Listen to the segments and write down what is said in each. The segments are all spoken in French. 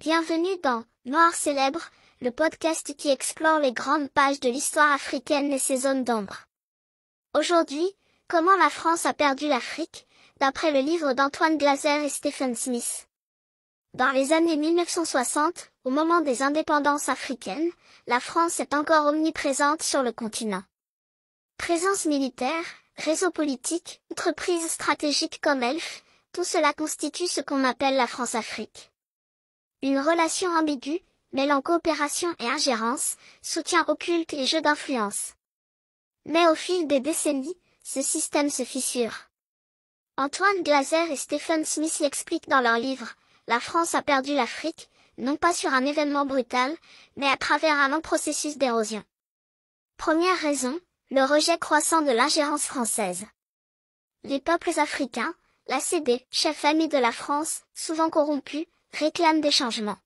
Bienvenue dans Noir célèbre, le podcast qui explore les grandes pages de l'histoire africaine et ses zones d'ombre. Aujourd'hui, comment la France a perdu l'Afrique, d'après le livre d'Antoine Glaser et Stephen Smith. Dans les années 1960, au moment des indépendances africaines, la France est encore omniprésente sur le continent. Présence militaire, réseau politique, entreprises stratégiques comme Elf, tout cela constitue ce qu'on appelle la France-Afrique. Une relation ambiguë, mêlant coopération et ingérence, soutien occulte et jeu d'influence. Mais au fil des décennies, ce système se fissure. Antoine Glaser et Stephen Smith l'expliquent dans leur livre « La France a perdu l'Afrique », non pas sur un événement brutal, mais à travers un long processus d'érosion. Première raison, le rejet croissant de l'ingérence française. Les peuples africains, lassés des chefs amis de la France, souvent corrompus, réclament des changements.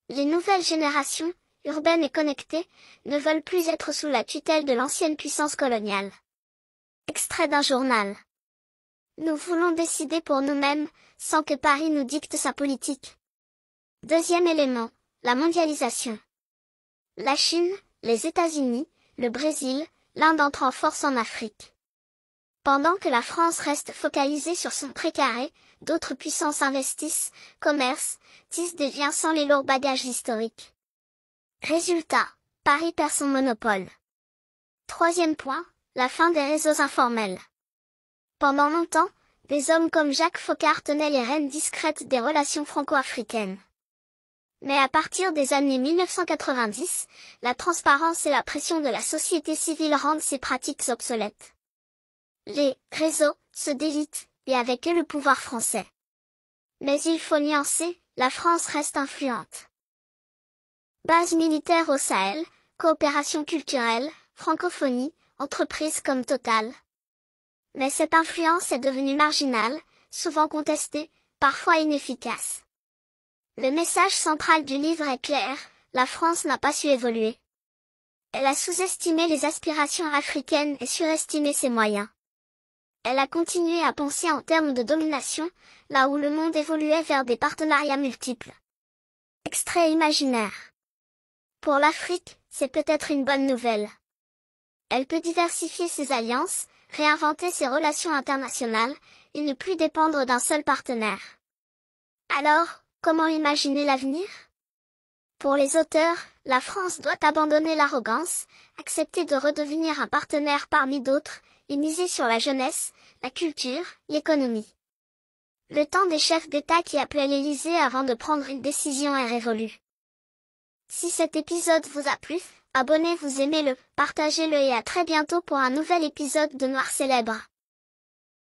Les nouvelles générations, urbaines et connectées, ne veulent plus être sous la tutelle de l'ancienne puissance coloniale. Extrait d'un journal. Nous voulons décider pour nous-mêmes, sans que Paris nous dicte sa politique. Deuxième élément, la mondialisation. La Chine, les États-Unis, le Brésil, l'Inde entrent en force en Afrique. Pendant que la France reste focalisée sur son précaré, d'autres puissances investissent, commercent, tissent des liens sans les lourds bagages historiques. Résultat, Paris perd son monopole. Troisième point, la fin des réseaux informels. Pendant longtemps, des hommes comme Jacques Foccart tenaient les rênes discrètes des relations franco-africaines. Mais à partir des années 1990, la transparence et la pression de la société civile rendent ces pratiques obsolètes. Les réseaux se délitent, et avec eux le pouvoir français. Mais il faut nuancer, la France reste influente. Base militaire au Sahel, coopération culturelle, francophonie, entreprises comme Total. Mais cette influence est devenue marginale, souvent contestée, parfois inefficace. Le message central du livre est clair, la France n'a pas su évoluer. Elle a sous-estimé les aspirations africaines et surestimé ses moyens. Elle a continué à penser en termes de domination, là où le monde évoluait vers des partenariats multiples. Extrait imaginaire. Pour l'Afrique, c'est peut-être une bonne nouvelle. Elle peut diversifier ses alliances, réinventer ses relations internationales, et ne plus dépendre d'un seul partenaire. Alors, comment imaginer l'avenir? Pour les auteurs, la France doit abandonner l'arrogance, accepter de redevenir un partenaire parmi d'autres, et miser sur la jeunesse, la culture, l'économie. Le temps des chefs d'État qui appelaient l'Élysée avant de prendre une décision est révolu. Si cet épisode vous a plu, abonnez-vous, aimez-le, partagez-le et à très bientôt pour un nouvel épisode de Noir célèbre.